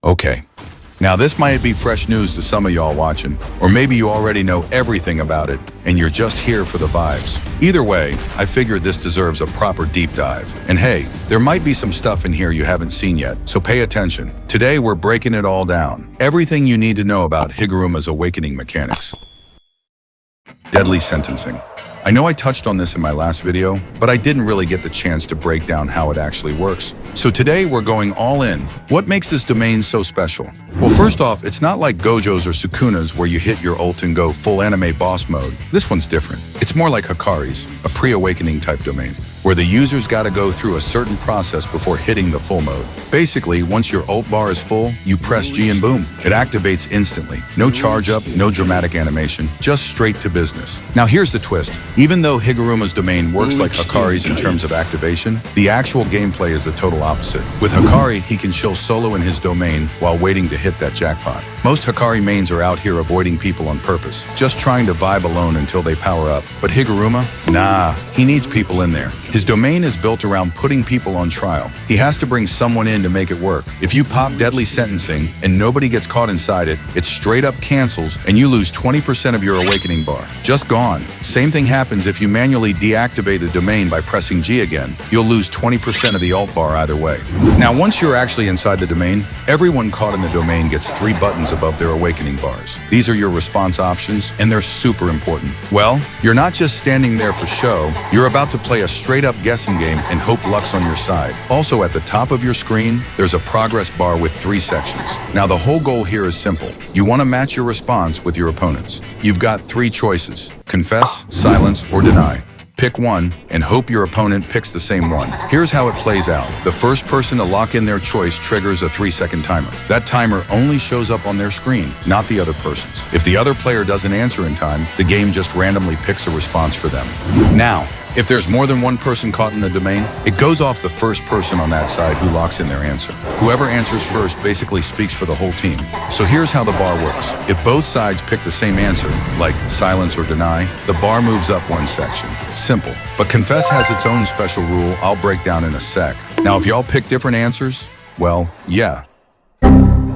Okay. Now this might be fresh news to some of y'all watching, or maybe you already know everything about it and you're just here for the vibes. Either way, I figured this deserves a proper deep dive. And hey, there might be some stuff in here you haven't seen yet, so pay attention. Today we're breaking it all down. Everything you need to know about Higuruma's awakening mechanics. Deadly sentencing. I know I touched on this in my last video, but I didn't really get the chance to break down how it actually works. So today we're going all in. What makes this domain so special? Well, first off, it's not like Gojo's or Sukuna's where you hit your ult and go full anime boss mode. This one's different. It's more like Hikari's, a pre-awakening type domain, where the user's got to go through a certain process before hitting the full mode. Basically, once your ult bar is full, you press G and boom, it activates instantly. No charge up, no dramatic animation, just straight to business. Now here's the twist. Even though Higuruma's domain works like Hikari's in terms of activation, the actual gameplay is the total opposite. With Hikari, he can chill solo in his domain while waiting to hit that jackpot. Most Hikari mains are out here avoiding people on purpose, just trying to vibe alone until they power up. But Higuruma? Nah, he needs people in there. His domain is built around putting people on trial. He has to bring someone in to make it work. If you pop deadly sentencing and nobody gets caught inside it, it straight up cancels and you lose 20% of your awakening bar. Just gone. Same thing happens if you manually deactivate the domain by pressing G again. You'll lose 20% of the ult bar either way. Now once you're actually inside the domain, everyone caught in the domain gets 3 buttons above their awakening bars. These are your response options and they're super important. Well, you're not just standing there for show, you're about to play a straight up guessing game and hope luck's on your side. Also at the top of your screen, there's a progress bar with 3 sections. Now the whole goal here is simple. You want to match your response with your opponent's. You've got 3 choices: confess, silence, or deny. Pick one and hope your opponent picks the same one. Here's how it plays out. The first person to lock in their choice triggers a 3-second timer. That timer only shows up on their screen, not the other person's. If the other player doesn't answer in time, the game just randomly picks a response for them. Now, if there's more than one person caught in the domain, it goes off the first person on that side who locks in their answer. Whoever answers first basically speaks for the whole team. So here's how the bar works. If both sides pick the same answer, like silence or deny, the bar moves up 1 section. Simple. But confess has its own special rule I'll break down in a sec. Now if y'all pick different answers, well, yeah.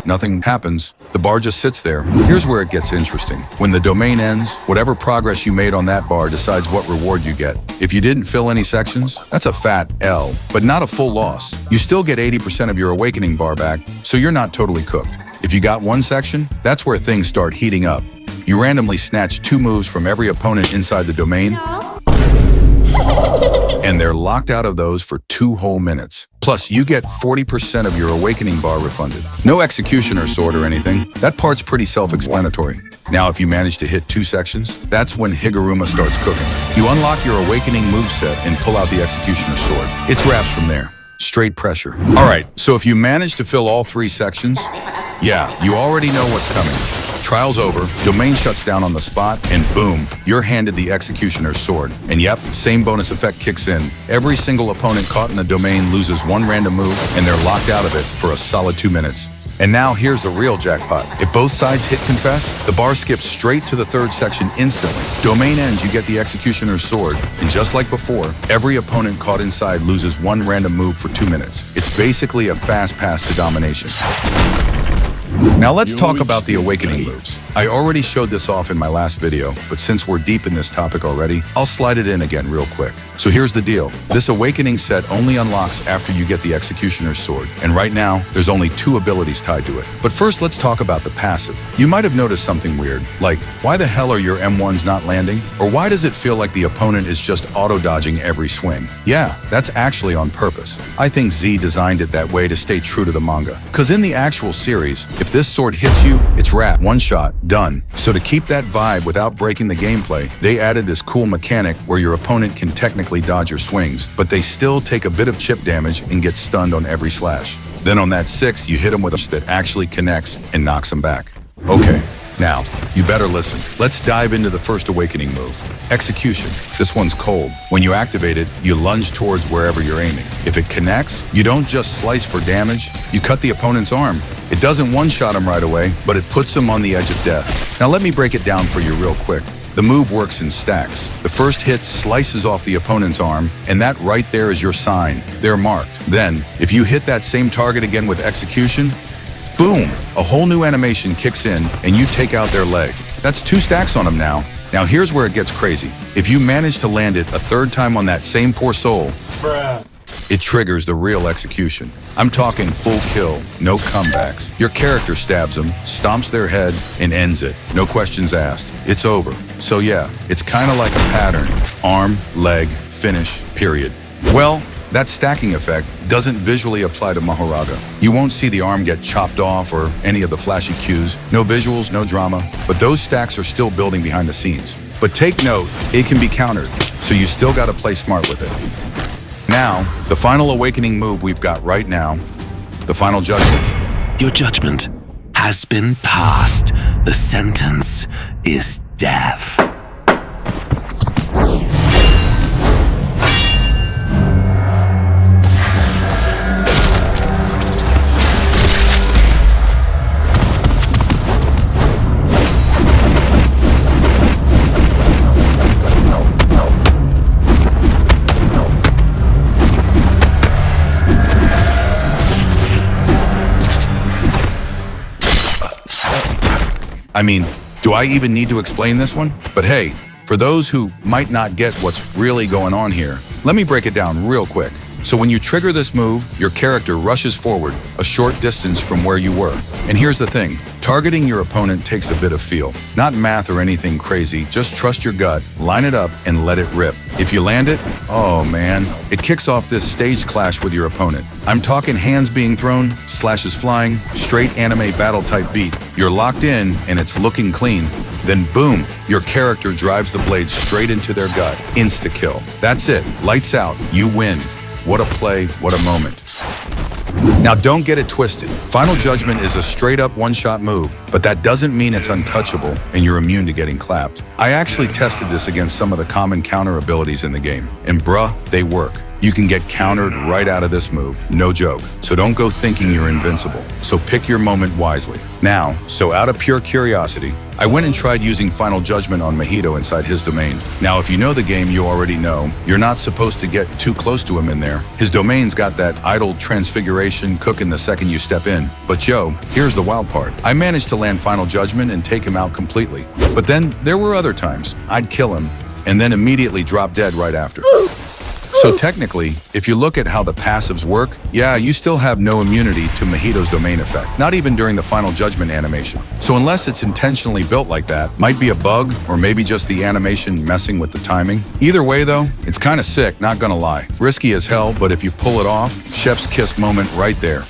Nothing happens. The bar just sits there. Here's where it gets interesting. When the domain ends, whatever progress you made on that bar decides what reward you get. If you didn't fill any sections, that's a fat L, but not a full loss. You still get 80% of your awakening bar back, so you're not totally cooked. If you got 1 section, that's where things start heating up. You randomly snatch 2 moves from every opponent inside the domain, and they're locked out of those for 2 whole minutes. Plus, you get 40% of your awakening bar refunded. No executioner sword or anything. That part's pretty self-explanatory. Now, if you manage to hit 2 sections, that's when Higuruma starts cooking. You unlock your awakening moveset and pull out the executioner sword. It's wraps from there. Straight pressure. All right, so if you manage to fill all 3 sections, yeah, you already know what's coming. Trial's over, domain shuts down on the spot, and boom, you're handed the executioner's sword. And yep, same bonus effect kicks in. Every single opponent caught in the domain loses 1 random move, and they're locked out of it for a solid 2 minutes. And now here's the real jackpot. If both sides hit confess, the bar skips straight to the 3rd section instantly. Domain ends, you get the executioner's sword, and just like before, every opponent caught inside loses 1 random move for 2 minutes. It's basically a fast pass to domination. Now let's talk about the awakening moves. I already showed this off in my last video, but since we're deep in this topic already, I'll slide it in again real quick. So here's the deal. This awakening set only unlocks after you get the executioner's sword, and right now, there's only 2 abilities tied to it. But first, let's talk about the passive. You might have noticed something weird, like, why the hell are your M1s not landing? Or why does it feel like the opponent is just auto-dodging every swing? Yeah, that's actually on purpose. I think Z designed it that way to stay true to the manga. Because in the actual series, if this sword hits you, it's wrap, 1 shot, done. So to keep that vibe without breaking the gameplay, they added this cool mechanic where your opponent can technically dodge your swings, but they still take a bit of chip damage and get stunned on every slash. Then on that 6, you hit them with a that actually connects and knocks them back. Okay, now, you better listen. Let's dive into the first awakening move. Execution. This one's cold. When you activate it, you lunge towards wherever you're aiming. If it connects, you don't just slice for damage, you cut the opponent's arm. It doesn't one-shot him right away, but it puts him on the edge of death. Now let me break it down for you real quick. The move works in stacks. The first hit slices off the opponent's arm, and that right there is your sign. They're marked. Then, if you hit that same target again with execution, boom! a whole new animation kicks in and you take out their leg. That's 2 stacks on them now. Now here's where it gets crazy. If you manage to land it a 3rd time on that same poor soul, it triggers the real execution. I'm talking full kill, no comebacks. Your character stabs them, stomps their head, and ends it. No questions asked. It's over. So yeah, it's kind of like a pattern. Arm, leg, finish, period. Well, that stacking effect doesn't visually apply to Mahoraga. You won't see the arm get chopped off or any of the flashy cues. No visuals, no drama, but those stacks are still building behind the scenes. But take note, it can be countered, so you still gotta play smart with it. Now, the final awakening move we've got right now, the final judgment. Your judgment has been passed. The sentence is death. I mean, do I even need to explain this one? But hey, for those who might not get what's really going on here, let me break it down real quick. So when you trigger this move, your character rushes forward a short distance from where you were. And here's the thing, targeting your opponent takes a bit of feel. Not math or anything crazy, just trust your gut, line it up, and let it rip. If you land it, oh man, it kicks off this stage clash with your opponent. I'm talking hands being thrown, slashes flying, straight anime battle type beat. You're locked in and it's looking clean. Then boom, your character drives the blade straight into their gut. Insta-kill. That's it, lights out, you win. What a play, what a moment. Now don't get it twisted. Final Judgment is a straight up one-shot move, but that doesn't mean it's untouchable and you're immune to getting clapped. I actually tested this against some of the common counter abilities in the game, and bruh, they work. You can get countered right out of this move, no joke. So don't go thinking you're invincible. So pick your moment wisely. Now, so out of pure curiosity, I went and tried using Final Judgment on Mahito inside his domain. Now, if you know the game, you already know, you're not supposed to get too close to him in there. His domain's got that idle transfiguration cooking the second you step in. But yo, here's the wild part. I managed to land Final Judgment and take him out completely. But then there were other times I'd kill him and then immediately drop dead right after. So technically, if you look at how the passives work, yeah, you still have no immunity to Mahito's domain effect, not even during the Final Judgment animation. So unless it's intentionally built like that, might be a bug or maybe just the animation messing with the timing. Either way though, it's kind of sick, not gonna lie. Risky as hell, but if you pull it off, chef's kiss moment right there.